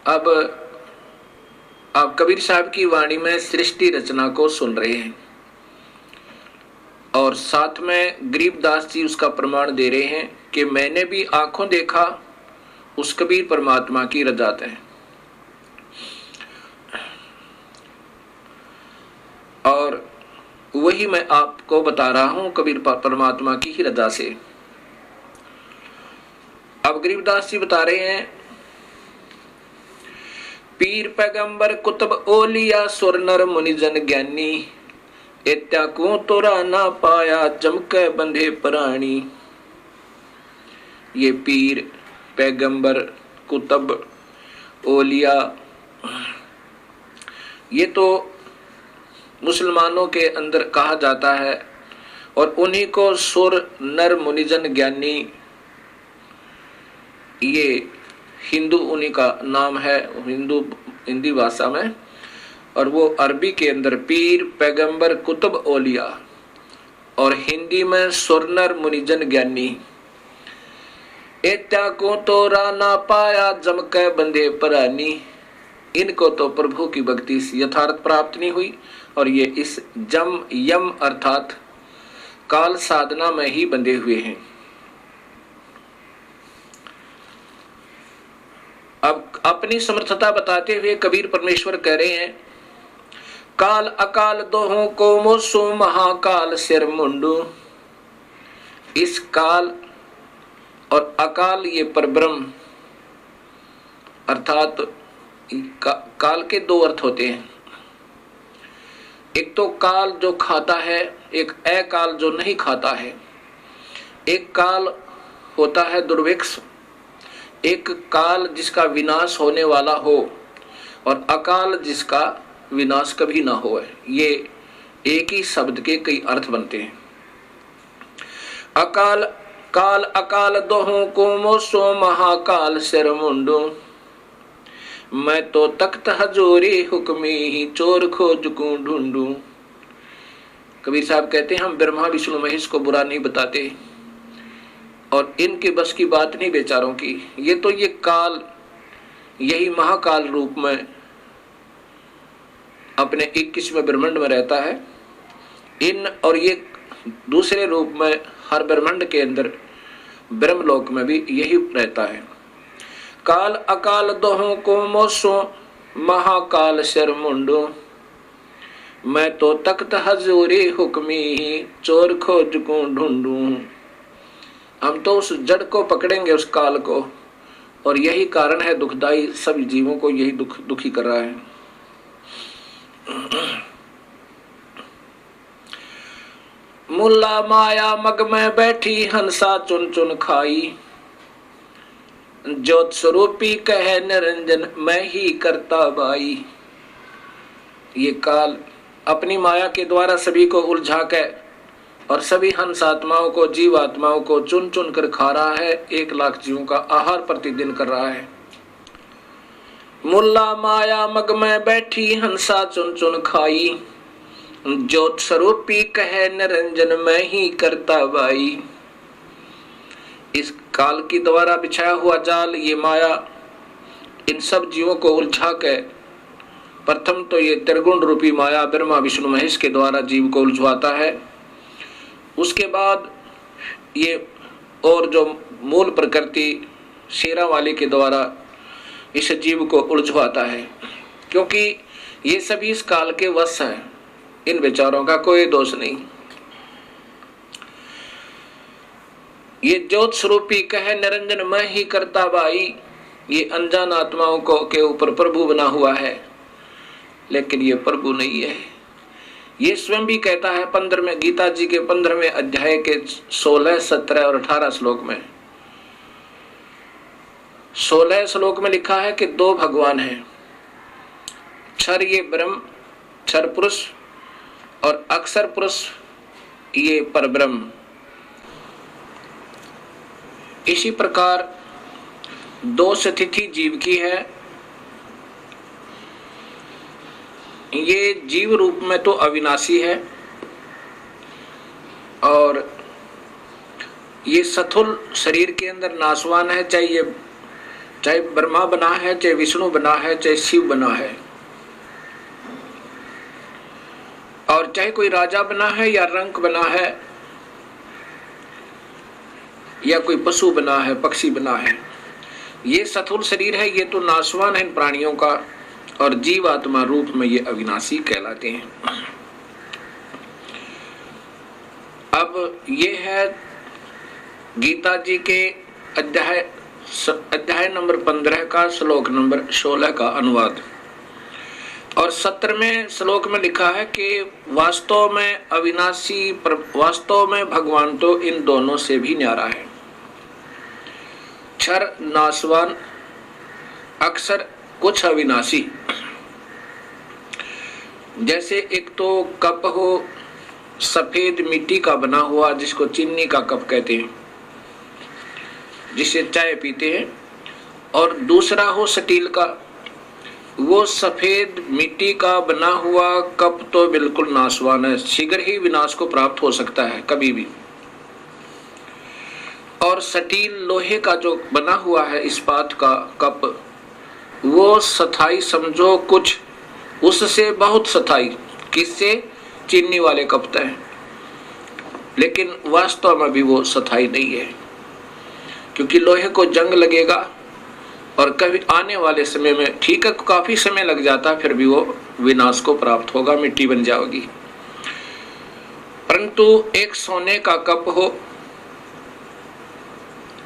अब आप कबीर साहब की वाणी में सृष्टि रचना को सुन रहे हैं और साथ में गरीबदास जी उसका प्रमाण दे रहे हैं कि मैंने भी आंखों देखा उस कबीर परमात्मा की रजात है। और वही मैं आपको बता रहा हूं कबीर परमात्मा की ही रजा से। अब गरीबदास जी बता रहे हैं, पीर पैगंबर कुतुब ओलिया सुर नर मुनिजन ज्ञानी, इत्या को तोरा ना पाया जमके बंधे प्राणी। ये पीर पैगंबर कुतुब ओलिया ये तो मुसलमानों के अंदर कहा जाता है और उन्हीं को सुर नर मुनिजन ज्ञानी ये हिंदू उन्हीं का नाम है हिंदी भाषा में, और वो अरबी के अंदर पीर पैगंबर कुतुब ओलिया और हिंदी में सुरनर मुनिजन ज्ञानी। एत्या को तो राना पाया जमके बंधे परानी। इनको तो प्रभु की भक्ति से यथार्थ प्राप्त नहीं हुई और ये इस जम यम अर्थात काल साधना में ही बंधे हुए हैं। अब अपनी समर्थता बताते हुए कबीर परमेश्वर कह रहे हैं, काल अकाल दोहों को मोसो महाकाल सिर मुंडू। इस काल और अकाल ये परब्रह्म अर्थात काल के दो अर्थ होते हैं। एक तो काल जो खाता है, एक अकाल जो नहीं खाता है। एक काल होता है दुर्भिक्ष, एक काल जिसका विनाश होने वाला हो और अकाल जिसका विनाश कभी ना हो। ये एक ही शब्द के कई अर्थ बनते हैं। अकाल काल अकाल दोहों को मोसो महाकाल सिर मुंडो। मैं तो तख्त हजूरी हुक्मी ही चोर खोज को ढूंढू। कबीर साहब कहते हैं, हम ब्रह्मा विष्णु महेश को बुरा नहीं बताते और इनके बस की बात नहीं बेचारों की। ये तो ये काल यही महाकाल रूप में अपने 21वें ब्रह्मांड में रहता है। इन और ये दूसरे रूप में हर ब्रह्मांड के अंदर ब्रह्मलोक में भी यही रहता है। काल अकाल दोहों को मोसो महाकाल सिर मुंडो। मैं तो तख्त हजूरी हुक्मी ही चोर खोज को ढूंढू। हम तो उस जड़ को पकड़ेंगे, उस काल को, और यही कारण है दुखदाई, सभी जीवों को यही दुखी कर रहा है। मुल्ला माया मग में बैठी हंसा चुन चुन खाई। ज्योत स्वरूपी कहे निरंजन मैं ही करता बाई। ये काल अपनी माया के द्वारा सभी को उलझा के और सभी हंस आत्माओं को, जीव आत्माओं को चुन चुन कर खा रहा है। 1 लाख जीवों का आहार प्रतिदिन कर रहा है। मुल्ला माया मग में बैठी हंसा चुन चुन खाई। ज्योत स्वरूपी कहे निरंजन मैं ही करता बाई। इस काल की द्वारा बिछाया हुआ जाल, ये माया इन सब जीवों को उलझा के, प्रथम तो ये त्रिगुण रूपी माया ब्रह्मा विष्णु महेश के द्वारा जीव को उलझवाता है। उसके बाद ये और जो मूल प्रकृति शेरा वाली के द्वारा इस जीव को उलझवाता है, क्योंकि ये सभी इस काल के वश हैं। इन विचारों का कोई दोष नहीं। ये ज्योत स्वरूपी कहे निरंजन मैं ही करता बाई, ये अनजान आत्माओं को के ऊपर प्रभु बना हुआ है, लेकिन ये प्रभु नहीं है। ये स्वयं भी कहता है 15वें गीता जी के 15वें अध्याय के 16, 17 और 18 श्लोक में। 16 श्लोक में लिखा है कि 2 भगवान हैं, क्षर ये ब्रह्म, क्षर पुरुष, और अक्षर पुरुष ये परब्रह्म। इसी प्रकार 2 स्थिति जीव की है। ये जीव रूप में तो अविनाशी है और ये स्थूल शरीर के अंदर नाशवान है, चाहे ये चाहे ब्रह्मा बना है, चाहे विष्णु बना है, चाहे शिव बना है, और चाहे कोई राजा बना है या रंक बना है या कोई पशु बना है, पक्षी बना है, ये स्थूल शरीर है, ये तो नाशवान है इन प्राणियों का, और जीवात्मा रूप में ये अविनाशी कहलाते हैं। अब ये है गीता जी के अध्याय नंबर 15 का श्लोक नंबर 16 का अनुवाद। और 17वें श्लोक में लिखा है कि वास्तव में अविनाशी, वास्तव में भगवान तो इन दोनों से भी न्यारा है। क्षर नाशवान, अक्षर कुछ अविनाशी। जैसे एक तो कप हो सफेद मिट्टी का बना हुआ, जिसको चीनी का कप कहते हैं, जिससे चाय पीते हैं, और दूसरा हो स्टील का। वो सफेद मिट्टी का बना हुआ कप तो बिल्कुल नाशवान है, शीघ्र ही विनाश को प्राप्त हो सकता है कभी भी। और स्टील लोहे का जो बना हुआ है इस्पात का कप, वो स्थाई समझो कुछ, उससे बहुत स्थाई। किससे? चीनी वाले कप है, लेकिन वास्तव में भी वो स्थाई नहीं है, क्योंकि लोहे को जंग लगेगा और कभी आने वाले समय में, ठीक है काफी समय लग जाता है, फिर भी वो विनाश को प्राप्त होगा, मिट्टी बन जाएगी। परंतु एक सोने का कप हो,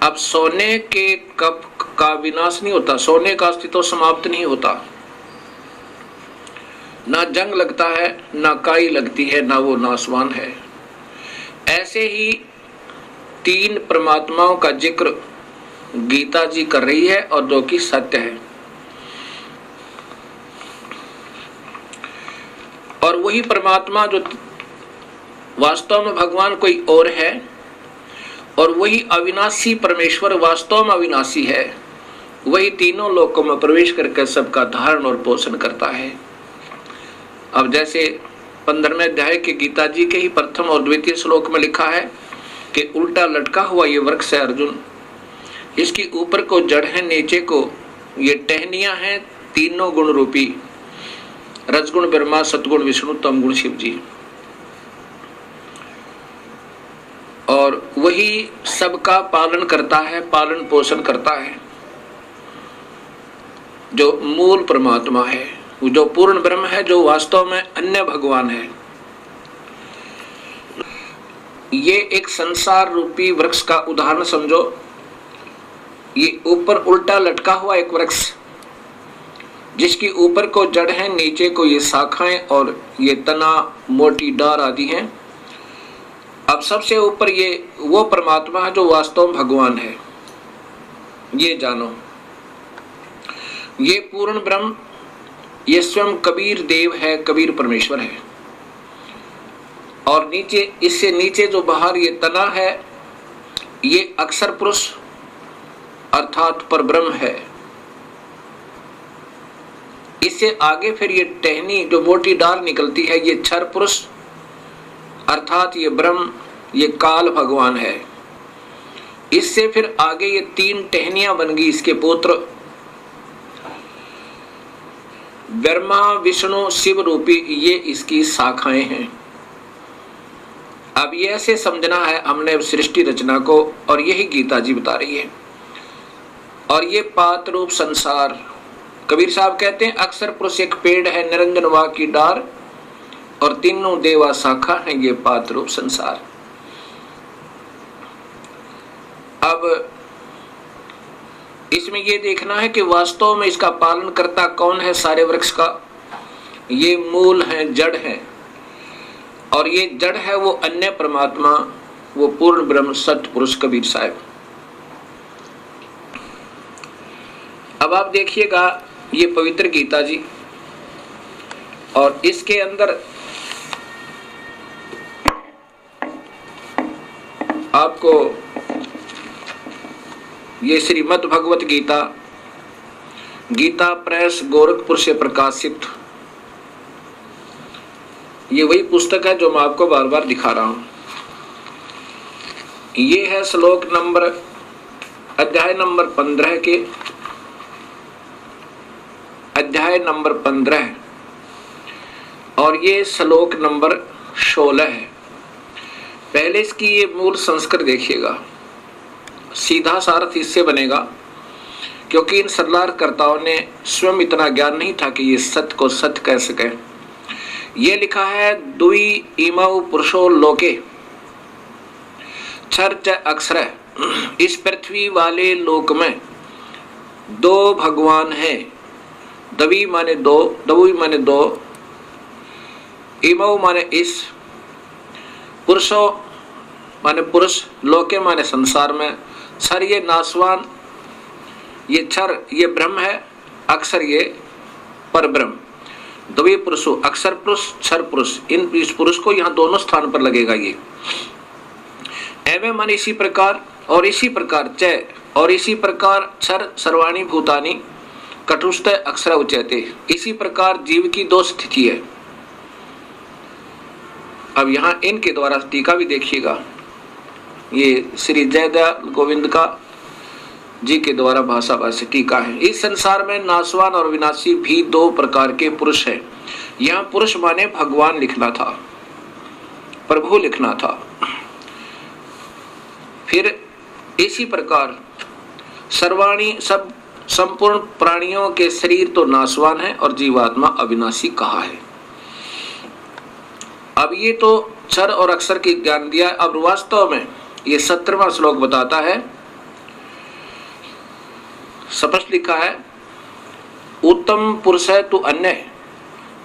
अब सोने के कप का विनाश नहीं होता, सोने का अस्तित्व समाप्त नहीं होता, ना जंग लगता है, ना काई लगती है, ना वो नाशवान है। ऐसे ही तीन परमात्माओं का जिक्र गीता जी कर रही है, और जो कि सत्य है। और वही परमात्मा जो वास्तव में भगवान कोई और है, और वही अविनाशी परमेश्वर वास्तव में अविनाशी है, वही तीनों लोकों में प्रवेश करके सबका धारण और पोषण करता है। अब जैसे 15वें अध्याय के गीता जी के ही प्रथम और द्वितीय श्लोक में लिखा है कि उल्टा लटका हुआ ये वृक्ष है अर्जुन, इसकी ऊपर को जड़ है, नीचे को ये टहनियां हैं, तीनों गुण रूपी, रजगुण ब्रह्मा, सतगुण विष्णु, तमगुण शिव जी। और वही सबका पालन करता है, पालन पोषण करता है, जो मूल परमात्मा है, जो पूर्ण ब्रह्म है, जो वास्तव में अन्य भगवान है। ये एक संसार रूपी वृक्ष का उदाहरण समझो। ये ऊपर उल्टा लटका हुआ एक वृक्ष, जिसकी ऊपर को जड़ है, नीचे को ये शाखाएं और ये तना, मोटी डार आदि हैं। अब सबसे ऊपर ये वो परमात्मा है जो वास्तव में भगवान है, ये जानो। ये पूर्ण ब्रह्म, ये स्वयं कबीर देव है, कबीर परमेश्वर है। और नीचे, इससे नीचे जो बाहर ये तना है, ये अक्षर पुरुष अर्थात परब्रह्म है। इससे आगे फिर ये टहनी जो मोटी डाल निकलती है, ये क्षर पुरुष अर्थात ये ब्रह्म, ये काल भगवान है। इससे फिर आगे ये तीन टहनियां बन गई, इसके पुत्र ब्रह्मा, विष्णु, शिव रूपी, ये इसकी शाखाएं हैं। अब ये ऐसे समझना है हमने सृष्टि रचना को, और यही गीता जी बता रही है। और ये पात रूप संसार, कबीर साहब कहते हैं अक्षर पुरुष एक पेड़ है, निरंजन वा की डार, और तीनों देवा शाखा है, ये पात रूप संसार। अब इसमें ये देखना है कि वास्तव में इसका पालन करता कौन है सारे वृक्ष का। ये मूल है, जड़ है, और ये जड़ है वो अन्य परमात्मा, वो पूर्ण ब्रह्म सत्य पुरुष कबीर साहब। अब आप देखिएगा ये पवित्र गीता जी, और इसके अंदर आपको ये श्रीमद् भगवत गीता, गीता प्रेस गोरखपुर से प्रकाशित, ये वही पुस्तक है जो मैं आपको बार बार दिखा रहा हूं। ये है श्लोक नंबर, अध्याय नंबर 15 के अध्याय नंबर 15 और ये श्लोक नंबर 16 है। पहले इसकी ये मूल संस्कृत देखिएगा, सीधा सार्थ इससे बनेगा, क्योंकि इन सरलारकर्ताओं ने स्वयं इतना ज्ञान नहीं था कि ये सत्य को सत्य कह सके। ये लिखा है, दुई इमौ पुरुषो लोके क्षर च अक्षर, इस पृथ्वी वाले लोक में दो भगवान हैं। दवी माने दो, दवी माने दो, इमौ माने इस, पुरुषो माने पुरुष, लोके माने संसार में, क्षर ये नाशवान, ये क्षर ये ब्रह्म है, अक्षर ये पर ब्रह्म। द्वि पुरुषो, अक्षर पुरुष क्षर पुरुष, इन इस पुरुष को यहाँ दोनों स्थान पर लगेगा। ये एवं माने इसी प्रकार, और इसी प्रकार च, और इसी प्रकार क्षर सर्वाणी भूतानि कटुष्ट अक्षर उच्यते, इसी प्रकार जीव की दो स्थिति है। अब यहाँ इनके द्वारा टीका भी देखिएगा, ये श्री जयदयाल गोविंद का जी के द्वारा भाषा भाष्य टीका है। इस संसार में नाशवान और विनाशी भी दो प्रकार के पुरुष हैं। यहाँ पुरुष माने भगवान लिखना था, प्रभु लिखना था। फिर इसी प्रकार सर्वाणी, सब संपूर्ण प्राणियों के शरीर तो नाशवान है और जीवात्मा अविनाशी कहा है। अब ये तो क्षर और अक्षर की ज्ञान दिया। अब वास्तव में ये 17वां श्लोक बताता है, स्पष्ट लिखा है, उत्तम पुरुष है तो अन्य,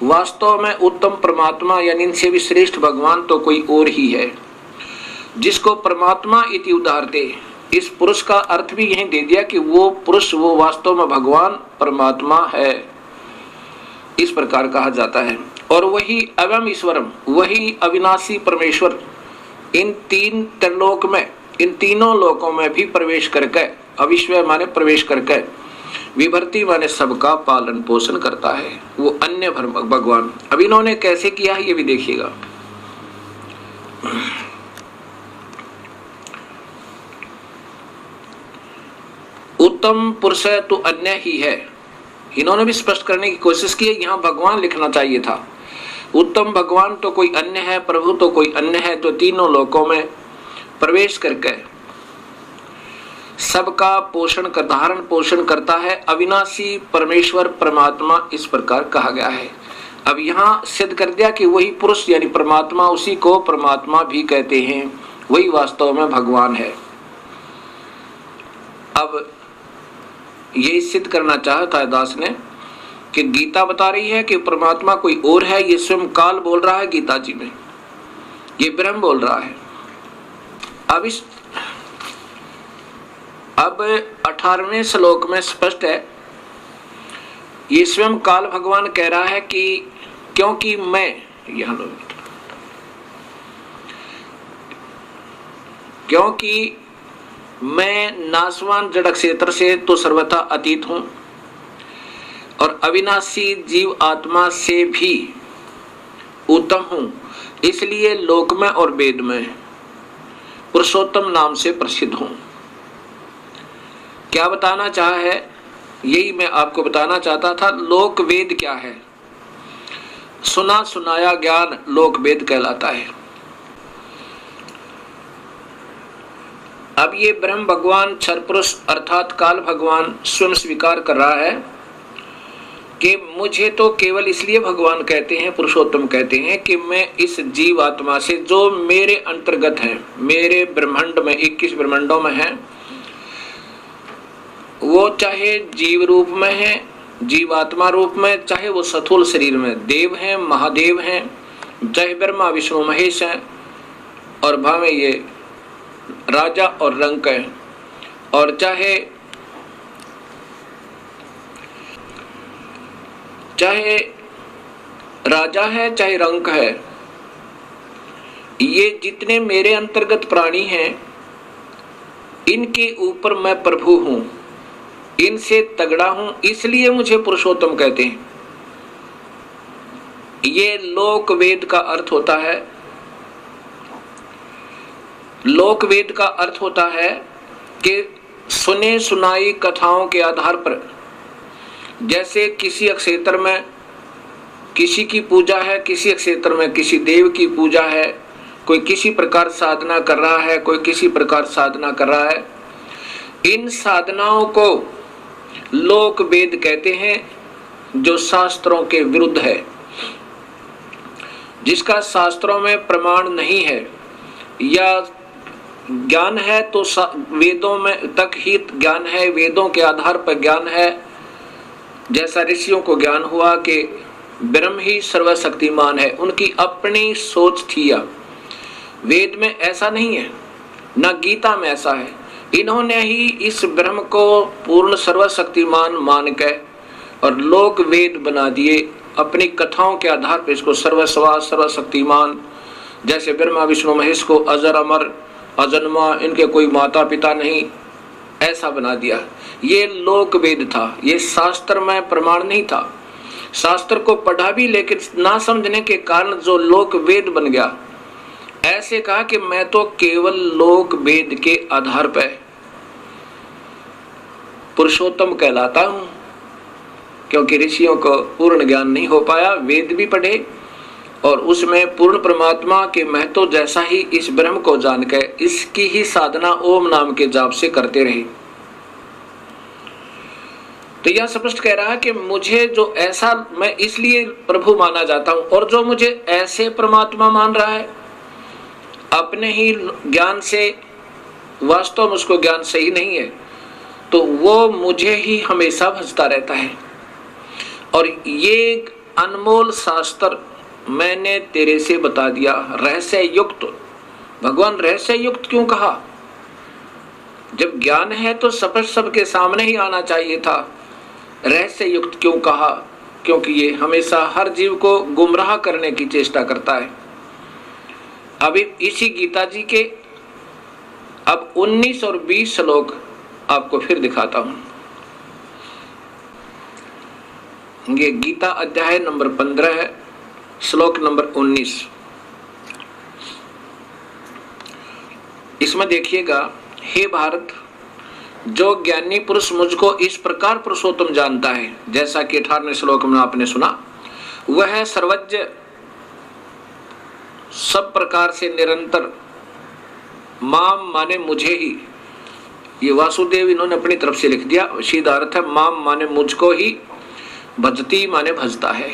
वास्तव में उत्तम परमात्मा यानी इनसे भी श्रेष्ठ भगवान तो कोई और ही है, जिसको परमात्मा इति उदाहरते। इस पुरुष का अर्थ भी यही दे दिया कि वो पुरुष, वो वास्तव में भगवान परमात्मा है, इस प्रकार कहा जाता है। और वही अवम ईश्वरम, वही अविनाशी परमेश्वर इन तीन त्रिलोक में, इन तीनों लोकों में भी प्रवेश करके, अविश्वय माने प्रवेश करके, विभर्ति माने सबका पालन पोषण करता है, वो अन्य भगवान। अब इन्होंने कैसे किया है ये भी देखिएगा। उत्तम पुरुष है तो अन्य ही है, इन्होंने भी स्पष्ट करने की कोशिश की है। यहाँ भगवान लिखना चाहिए था। उत्तम भगवान तो कोई अन्य है, प्रभु तो कोई अन्य है, तो तीनों लोकों में प्रवेश करके सबका पोषण कर, धारण पोषण करता है, अविनाशी परमेश्वर परमात्मा, इस प्रकार कहा गया है। अब यहाँ सिद्ध कर दिया कि वही पुरुष यानी परमात्मा, उसी को परमात्मा भी कहते हैं, वही वास्तव में भगवान है। अब ये सिद्ध करना चाहता है दास ने कि गीता बता रही है कि परमात्मा कोई और है, ये स्वयं काल बोल रहा है गीता जी में, ये ब्रह्म बोल रहा है। अब 18वें श्लोक में स्पष्ट है, ये स्वयं काल भगवान कह रहा है कि क्योंकि मैं, यहां क्योंकि मैं नाशवान जड़ क्षेत्र से तो सर्वथा अतीत हूं और अविनाशी जीव आत्मा से भी उत्तम हूं, इसलिए लोक में और वेद में पुरुषोत्तम नाम से प्रसिद्ध हूं। क्या बताना चाहा है, यही मैं आपको बताना चाहता था। लोक वेद क्या है? सुना सुनाया ज्ञान लोक वेद कहलाता है। अब ये ब्रह्म भगवान क्षर पुरुष अर्थात काल भगवान स्वयं स्वीकार कर रहा है कि मुझे तो केवल इसलिए भगवान कहते हैं, पुरुषोत्तम कहते हैं कि मैं इस जीव आत्मा से जो मेरे अंतर्गत है, मेरे ब्रह्मांड में 21 ब्रह्मांडों में है, वो चाहे जीव रूप में है, जीवात्मा रूप में, चाहे वो स्थूल शरीर में देव हैं, महादेव हैं, चाहे ब्रह्मा विष्णु महेश हैं, और भावे ये राजा और रंक है, और चाहे राजा है चाहे रंक है, ये जितने मेरे अंतर्गत प्राणी हैं, इनके ऊपर मैं प्रभु हूं, इनसे तगड़ा हूं, इसलिए मुझे पुरुषोत्तम कहते हैं। ये लोक वेद का अर्थ होता है। लोक वेद का अर्थ होता है कि सुने सुनाई कथाओं के आधार पर जैसे किसी क्षेत्र में किसी की पूजा है, किसी क्षेत्र में किसी देव की पूजा है, कोई किसी प्रकार साधना कर रहा है, कोई किसी प्रकार साधना कर रहा है। इन साधनाओं को लोक वेद कहते हैं, जो शास्त्रों के विरुद्ध है, जिसका शास्त्रों में प्रमाण नहीं है, या ज्ञान है तो वेदों में तक ही ज्ञान है, वेदों के आधार पर ज्ञान है। जैसा ऋषियों को ज्ञान हुआ कि ब्रह्म ही सर्वशक्तिमान है, उनकी अपनी सोच थी। वेद में ऐसा नहीं है, ना गीता में ऐसा है। इन्होंने ही इस ब्रह्म को पूर्ण सर्वशक्तिमान मान के और लोक वेद बना दिए अपनी कथाओं के आधार पर। इसको सर्वस्वा सर्वशक्तिमान, जैसे ब्रह्मा विष्णु महेश को अजर अमर अजन्मा, इनके कोई माता पिता नहीं, ऐसा बना दिया। ये लोक वेद था, ये शास्त्र में प्रमाण नहीं था। शास्त्र को पढ़ा भी, लेकिन ना समझने के कारण जो लोक वेद बन गया। ऐसे कहा कि मैं तो केवल लोक वेद के आधार पर पुरुषोत्तम कहलाता हूं, क्योंकि ऋषियों को पूर्ण ज्ञान नहीं हो पाया। वेद भी पढ़े और उसमें पूर्ण परमात्मा के महत्व जैसा ही इस ब्रह्म को जानकर इसकी ही साधना ओम नाम के जाप से करते रहे। तो यह स्पष्ट कह रहा है कि मुझे जो ऐसा, मैं इसलिए प्रभु माना जाता हूं, और जो मुझे ऐसे परमात्मा मान रहा है अपने ही ज्ञान से, वास्तव में उसको ज्ञान सही नहीं है, तो वो मुझे ही हमेशा भजता रहता है। और ये अनमोल शास्त्र मैंने तेरे से बता दिया, रहस्य युक्त। भगवान रहस्य युक्त क्यों कहा? जब ज्ञान है तो स्पष्ट सबके सामने ही आना चाहिए था। रहस्य युक्त क्यों कहा? क्योंकि ये हमेशा हर जीव को गुमराह करने की चेष्टा करता है। अभी इसी गीता जी के अब 19 और 20 श्लोक आपको फिर दिखाता हूं। ये गीता अध्याय नंबर 15 है, श्लोक नंबर 19। इसमें देखिएगा, हे भारत, जो ज्ञानी पुरुष मुझको इस प्रकार पुरुषोत्तम जानता है, जैसा कि 18वें श्लोक में आपने सुना, वह सर्वज्ञ, सब प्रकार से निरंतर, माम माने मुझे ही, ये वासुदेव इन्होंने अपनी तरफ से लिख दिया, सीधा अर्थ है माम माने मुझको ही, भजती माने भजता है।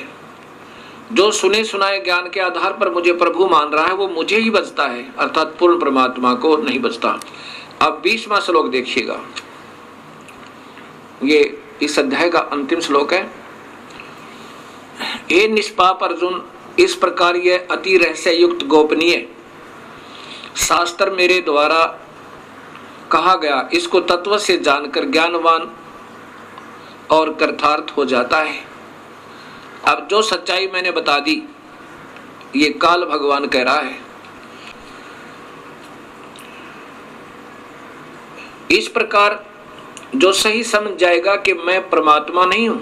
जो सुने सुनाए ज्ञान के आधार पर मुझे प्रभु मान रहा है वो मुझे ही भजता है, अर्थात पूर्ण परमात्मा को नहीं भजता। अब 20वां श्लोक देखिएगा, ये इस अध्याय का अंतिम श्लोक है। हे निष्पाप अर्जुन, इस प्रकार यह अति रहस्य युक्त गोपनीय शास्त्र मेरे द्वारा कहा गया, इसको तत्व से जानकर ज्ञानवान और कृतार्थ हो जाता है। अब जो सच्चाई मैंने बता दी, ये काल भगवान कह रहा है। इस प्रकार जो सही समझ जाएगा कि मैं परमात्मा नहीं हूं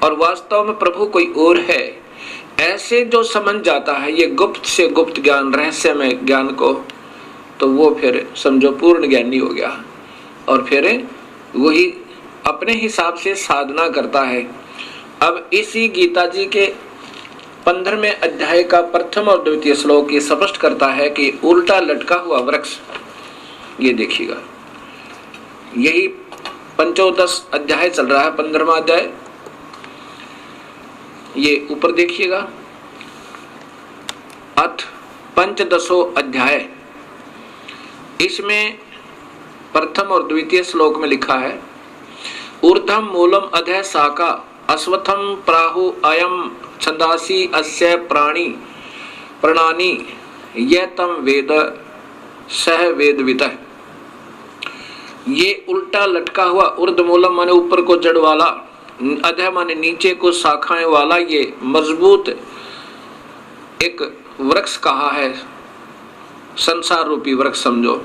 और वास्तव में प्रभु कोई और है, ऐसे जो समझ जाता है ये गुप्त से गुप्त ज्ञान, रहस्यमय ज्ञान को, तो वो फिर समझो पूर्ण ज्ञानी हो गया। और फिर वही अपने हिसाब से साधना करता है। अब इसी गीता जी के 15वें अध्याय का प्रथम और द्वितीय श्लोक ये स्पष्ट करता है कि उल्टा लटका हुआ वृक्ष, ये देखिएगा, यही पंचोदश अध्याय चल रहा है, 15वां अध्याय, ये ऊपर देखिएगा, अथ पंचदशो अध्याय, इसमें प्रथम और द्वितीय श्लोक में लिखा है, ऊर्ध्वम मूलम अधः शाखा अश्वत्थम प्राहु अयम छंदासी अस्य प्राणी प्रणानी यह तम वेद सह वेदवितः। ये उल्टा लटका हुआ, ऊर्ध्वमूलम माने ऊपर को जड़ वाला, अधः माने नीचे को शाखाएं वाला, ये मजबूत एक वृक्ष कहा है, संसार रूपी वृक्ष समझो।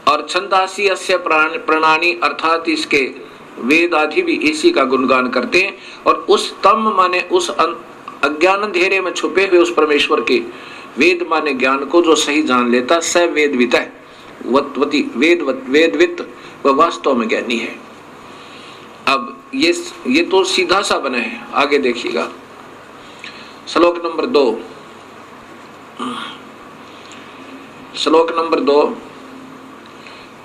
और छंदासी अस्य प्रणानी, अर्थात इसके वेद आदि भी इसी का गुणगान करते हैं। और उस तम माने उस अज्ञान अंधेरे में छुपे हुए उस परमेश्वर के, वेद माने ज्ञान को जो सही जान लेता, स वेदवित है, वेदवित, वह वास्तव में ज्ञानी है। अब ये तो सीधा सा बना है, आगे देखिएगा श्लोक नंबर 2। श्लोक नंबर 2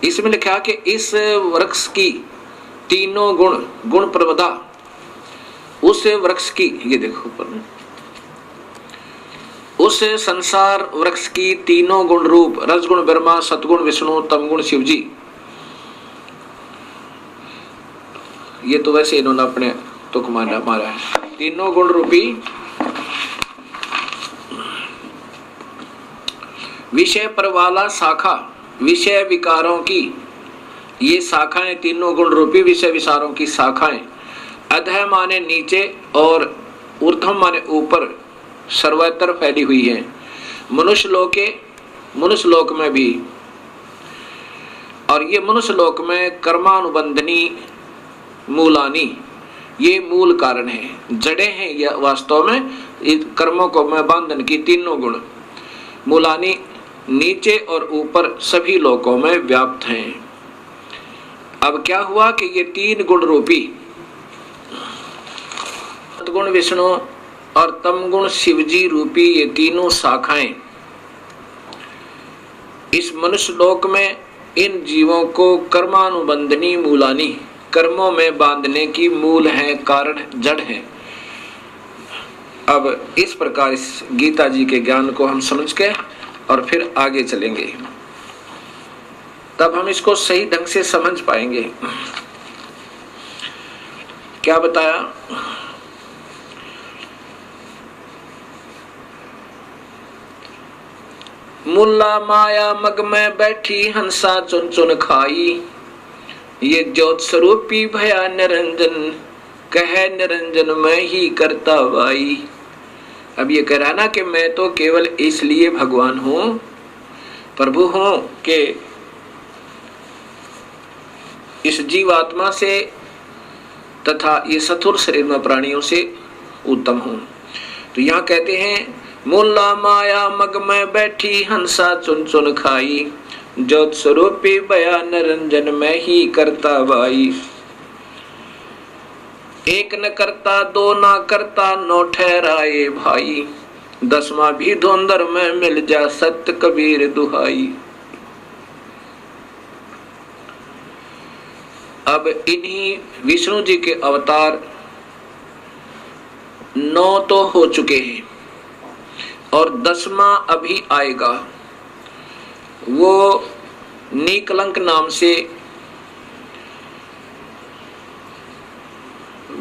इसमें लिखा कि इस वृक्ष की तीनों गुण प्रवदा उस वृक्ष की, ये देखो ऊपर में, उस संसार वृक्ष की तीनों गुण रूप रजगुण ब्रह्मा, सतगुण विष्णु, तमगुण शिव जी। ये तो वैसे इन्होंने अपने तुक मारा है। तीनों गुण रूपी विषय पर वाला शाखा, विषय विकारों की ये शाखाएं, तीनों गुण रूपी विषय विचारों की शाखाएं अधः माने नीचे और ऊर्ध्व माने ऊपर सर्वत्र फैली हुई है। मनुष्य लोक में भी, और ये मनुष्य लोक में कर्मानुबंधनी मूलानी, ये मूल कारण है, जड़े हैं ये वास्तव में कर्मों को में बंधन की तीनों गुण। मूलानी नीचे और ऊपर सभी लोकों में व्याप्त हैं। अब क्या हुआ कि ये तीन गुण रूपी सतगुण विष्णु और तमगुण शिवजी रूपी ये तीनों शाखाएं इस मनुष्य लोक में इन जीवों को कर्मानुबंधनी मूलानी, कर्मों में बांधने की मूल है, कारण जड़ है। अब इस प्रकार इस गीता जी के ज्ञान को हम समझ के और फिर आगे चलेंगे, तब हम इसको सही ढंग से समझ पाएंगे। क्या बताया? मुल्ला माया मग में बैठी हंसा चुन चुन खाई, ये ज्योत स्वरूपी भया निरंजन, कह निरंजन मैं ही करता वाई। अब ये कह रहा ना कि मैं तो केवल इसलिए भगवान हूं, प्रभु हूं कि इस जीवात्मा से तथा ये सथुर शरीर में प्राणियों से उत्तम हूं। तो यहाँ कहते हैं मुल्ला माया मग में बैठी हंसा चुन चुन खाई, ज्योत स्वरूपी बया निरंजन मैं ही करता भाई। एक न करता दो ना करता नौ ठहराए भाई, दसवां भी धुंधर में मिल जा सत्य कबीर दुहाई। अब इन्हीं विष्णु जी के अवतार 9 तो हो चुके हैं और 10वां अभी आएगा। वो नीकलंक नाम से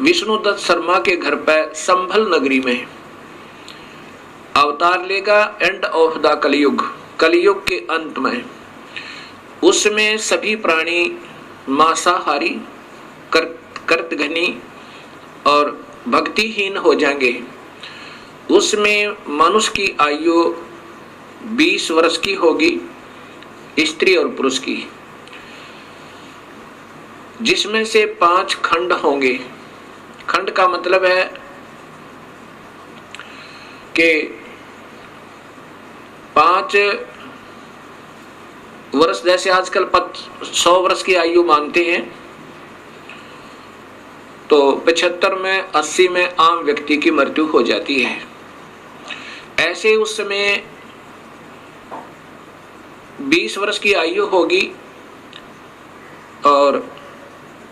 विष्णुदत्त शर्मा के घर पर संभल नगरी में अवतार लेगा। एंड ऑफ द कलयुग, कलयुग के अंत में उसमें सभी प्राणी मांसाहारी, कर्तघनी और भक्तिहीन हो जाएंगे। उसमें मनुष्य की आयु 20 वर्ष की होगी, स्त्री और पुरुष की, जिसमें से 5 खंड होंगे। खंड का मतलब है कि 5 वर्ष, जैसे आजकल 100 वर्ष की आयु मानते हैं, तो 75 में 80 में आम व्यक्ति की मृत्यु हो जाती है। ऐसे उस समय 20 वर्ष की आयु होगी और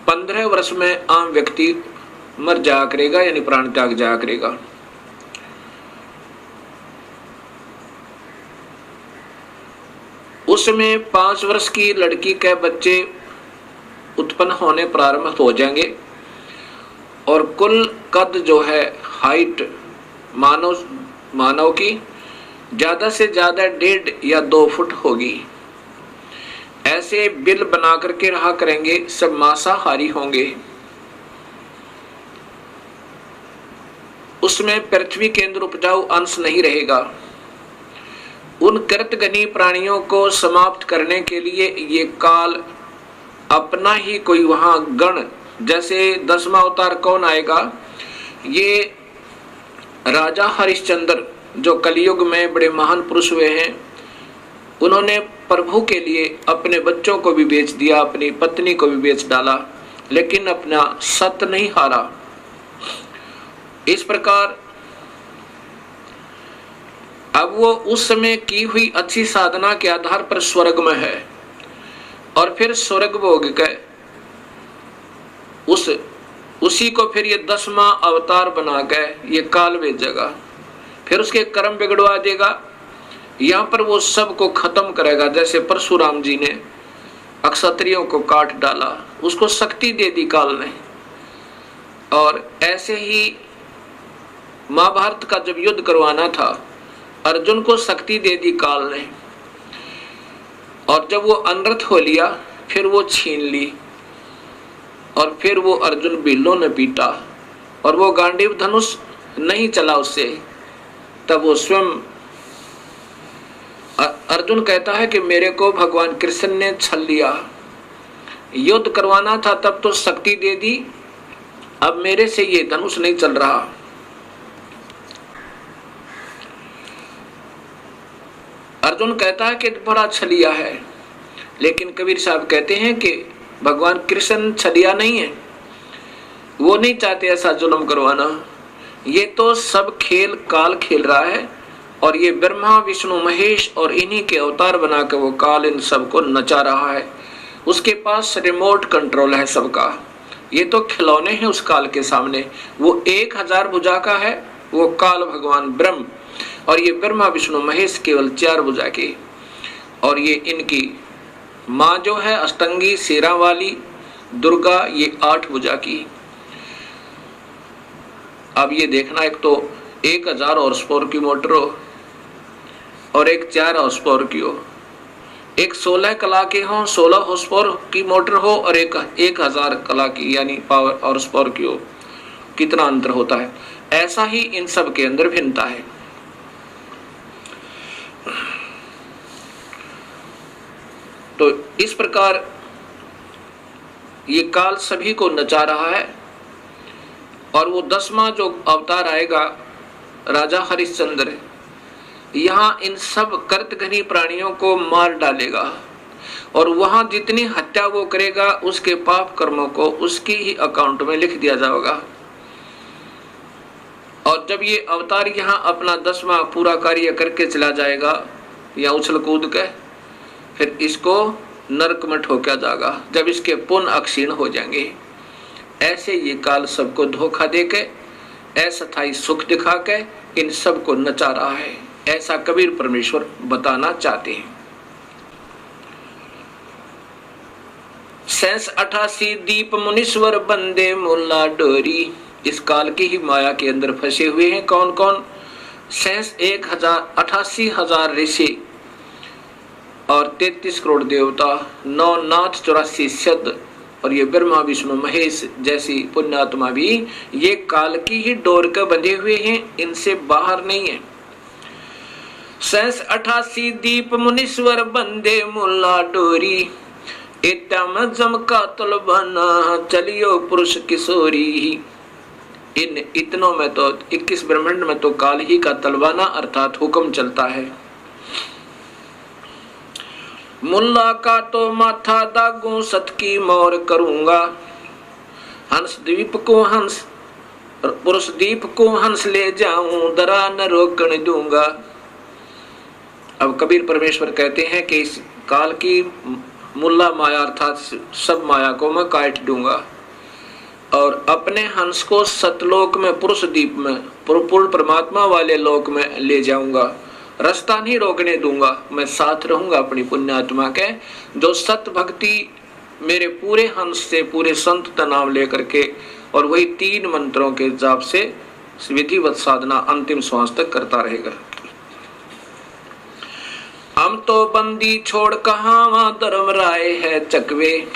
15 वर्ष में आम व्यक्ति मर जाया करेगा, यानी प्राण त्याग जाया करेगा। उसमें 5 वर्ष की लड़की के बच्चे उत्पन्न होने प्रारंभ हो जाएंगे और कुल कद जो है, हाइट मानव की ज्यादा से ज्यादा 1.5 या 2 फुट होगी। ऐसे बिल बना करके रहा करेंगे, सब मांसाहारी होंगे। उसमें पृथ्वी के अंदर उपजाऊ अंश नहीं रहेगा। उन कृतघ्नी प्राणियों को समाप्त करने के लिए ये काल अपना ही कोई वहां गण, जैसे 10वां अवतार कौन आएगा? ये राजा हरिश्चंद्र जो कलयुग में बड़े महान पुरुष हुए हैं, उन्होंने प्रभु के लिए अपने बच्चों को भी बेच दिया, अपनी पत्नी को भी बेच डाला लेकिन अपना सत नहीं हारा। इस प्रकार अब वो उस समय की हुई अच्छी साधना के आधार पर स्वर्ग में है, और फिर स्वर्ग भोग के उसी को फिर ये 10वां अवतार बना के ये काल भेजेगा, फिर उसके कर्म बिगड़वा देगा। यहाँ पर वो सबको खत्म करेगा। जैसे परशुराम जी ने अक्षत्रियों को काट डाला, उसको शक्ति दे दी काल ने, और ऐसे ही महाभारत का जब युद्ध करवाना था, अर्जुन को शक्ति दे दी काल ने, और जब वो अनर्थ हो लिया फिर वो छीन ली, और फिर वो अर्जुन बिल्लों ने पीटा, और वो गांडीव धनुष नहीं चला उससे। तब वो स्वयं अर्जुन कहता है कि मेरे को भगवान कृष्ण ने छल लिया, युद्ध करवाना था तब तो शक्ति दे दी, अब मेरे से ये धनुष नहीं चल रहा। अर्जुन कहता है कि बड़ा छलिया है, लेकिन कबीर साहब कहते हैं कि भगवान कृष्ण छलिया नहीं है, वो नहीं चाहते ऐसा जुल्म करवाना। ये तो सब खेल काल खेल रहा है, और ये ब्रह्मा विष्णु महेश और इन्हीं के अवतार बनाकर वो काल इन सबको नचा रहा है। उसके पास रिमोट कंट्रोल है सबका। ये तो खिलौने हैं उस काल के सामने। वो 1000 भुजा का है वो काल भगवान ब्रह्म, और ये ब्रह्मा विष्णु महेश केवल 4 भुजा के, और ये इनकी माँ जो है अष्टंगी शेरा वाली दुर्गा, ये 8 भुजा की। अब ये देखना, एक तो 1000 हॉर्स पावर की मोटर हो, और एक 4 हॉर्स पावर की हो, एक 16 कला के हो, 16 हॉर्स पावर की मोटर हो, और एक 1000 कला की यानी पावर हॉर्स पावर की हो। कितना अंतर होता है। ऐसा ही इन सब के अंदर भिन्नता है। तो इस प्रकार ये काल सभी को नचा रहा है, और वो 10वां जो अवतार आएगा राजा हरिश्चंद्र, यहाँ इन सब कर्तघनी प्राणियों को मार डालेगा, और वहां जितनी हत्या वो करेगा उसके पाप कर्मों को उसकी ही अकाउंट में लिख दिया जाएगा। और जब ये अवतार यहाँ अपना 10वां पूरा कार्य करके चला जाएगा या उछल कूद के, फिर इसको नरक में ठोका जाएगा जब इसके पुण्य अक्षीण हो जाएंगे। ऐसे ये काल सबको धोखा देके अस्थायी सुख दिखा के इन सबको नचा रहा है, ऐसा कबीर परमेश्वर बताना चाहते हैं। 88 दीप मुनीश्वर बंदे मुल्ला डोरी। इस काल की ही माया के अंदर फंसे हुए हैं कौन कौन? 88,000 ऋषि और 33 करोड़ देवता, 9 नाथ 84 सिद्ध, और ये ब्रह्मा विष्णु महेश जैसी पुण्यात्मा भी ये काल की ही डोर के बंधे हुए हैं, इनसे बाहर नहीं है। 88 दीप मुनीश्वर बंदे मुल्ला डोरी, इतम जमका तलबाना चलियो पुरुष किशोरी। इन इतनों में तो 21 ब्रह्मांड में तो काल ही का तलवाना अर्थात हुक्म चलता है। मुल्ला का तो माथा दागू सत की मोर करूंगा, हंस द्वीप को हंस पुरुष दीप को हंस ले जाऊं, दरा न रोकने दूंगा। अब कबीर परमेश्वर कहते हैं कि इस काल की मुल्ला माया अर्थात सब माया को मैं काट दूंगा, और अपने हंस को सतलोक में पुरुष दीप में पूर्ण परमात्मा वाले लोक में ले जाऊंगा, रास्ता नहीं रोकने दूंगा। मैं साथ रहूंगा अपनी पुण्यात्मा के, जो सत भक्ति मेरे पूरे हंस से पूरे संत का नाम लेकर के और वही 3 मंत्रों के जाप से विधिवत साधना अंतिम श्वास तक करता रहेगा। हम तो बंदी छोड़ कहां धर्म राय है चकवे,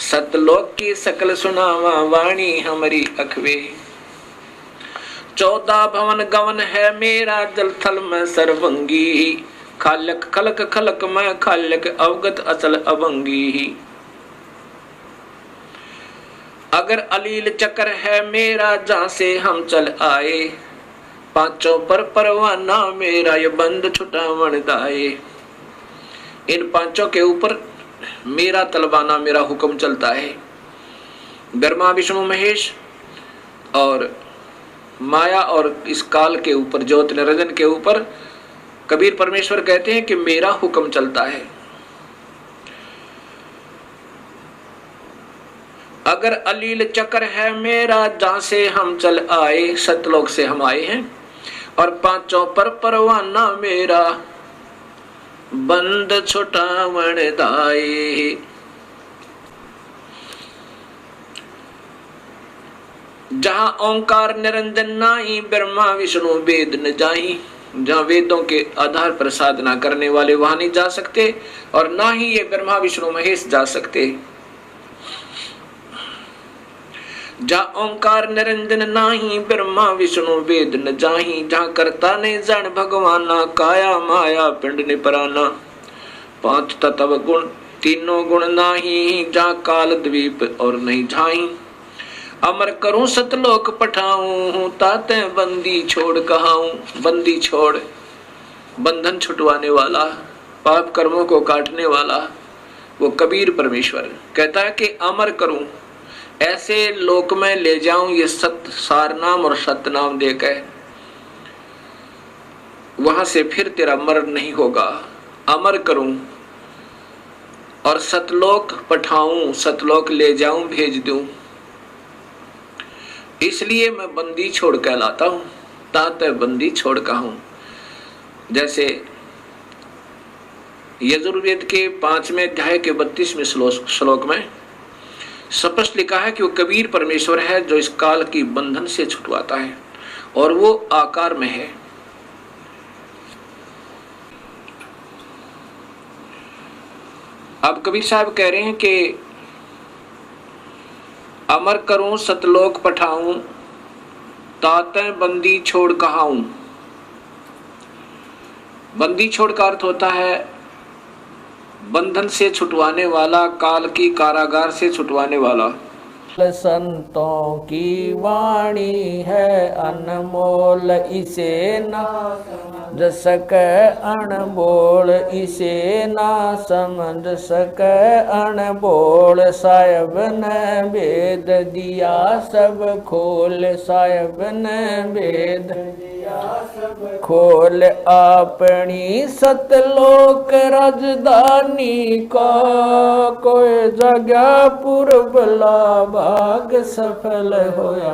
सतलोक की सकल सुनावा वाणी हमारी अखवे। 14 भवन गवन है मेरा जल थल में सर्वंगी, खालक खलक खलक में खालक अवगत अचल अवंगी। अगर अलील चक्र है मेरा जहां से हम चल आए, पांचों पर परवाना मेरा ये बंद छुटावन दाए। इन पांचों के ऊपर मेरा तलवाना, मेरा हुक्म चलता है। ब्रह्मा विष्णु महेश और माया और इस काल के ऊपर, ज्योत निरंजन के ऊपर कबीर परमेश्वर कहते हैं कि मेरा हुक्म चलता है। अगर अलील चक्र है मेरा, जहां से हम चल आए, सतलोक से हम आए हैं, और पांचों पर परवाना मेरा, बंद छुटावण दाए। जहां ओंकार निरंजन नाई, ब्रह्मा विष्णु वेद न जाई। जहां वेदों के आधार पर साधना करने वाले वहां नहीं जा सकते, और ना ही ये ब्रह्मा विष्णु महेश जा सकते। जहाँ ओंकार निरंजन नाही, ब्रह्मा विष्णु वेद न जाही। जहाँ करता ने जन भगवाना, काया माया पिंड ने पराना। पांच तत्व गुण तीनों गुण नाही, जहाँ काल द्वीप और नहीं झाई। अमर करूं सतलोक पठाऊं, ताते बंदी छोड़ कहाऊं। बंदी छोड़, बंधन छुटवाने वाला, पाप कर्मों को काटने वाला वो कबीर परमेश्वर कहता है कि अमर करूं, ऐसे लोक में ले जाऊं ये सत सार नाम और सत्य नाम देकर, वहां से फिर तेरा मरण नहीं होगा। अमर करूं और सतलोक पठाऊं, सतलोक ले जाऊं, भेज दूं। इसलिए मैं बंदी छोड़ कहलाता हूं, ताते बंदी छोड़ कहूं। जैसे यजुर्वेद के 5वें अध्याय के 32वें श्लोक में स्पष्ट लिखा है कि वो कबीर परमेश्वर है जो इस काल की बंधन से छुटवाता है, और वो आकार में है। अब कबीर साहब कह रहे हैं कि अमर करूं सतलोक पठाऊं, ताते बंदी छोड़ कहाऊं। बंदी छोड़ का अर्थ होता है बंधन से छुटवाने वाला, काल की कारागार से छुटवाने वाला। संतों की वाणी है अनमोल, इसे ना समझ सके अनबोल। इसे ना समझ सके अनबोल। साहिब ने वेद दिया सब खोल, साहिब ने वेद खोल। अपनी सतलोक राजधानी को, कोई जगह पूर्व भाग सफल होया।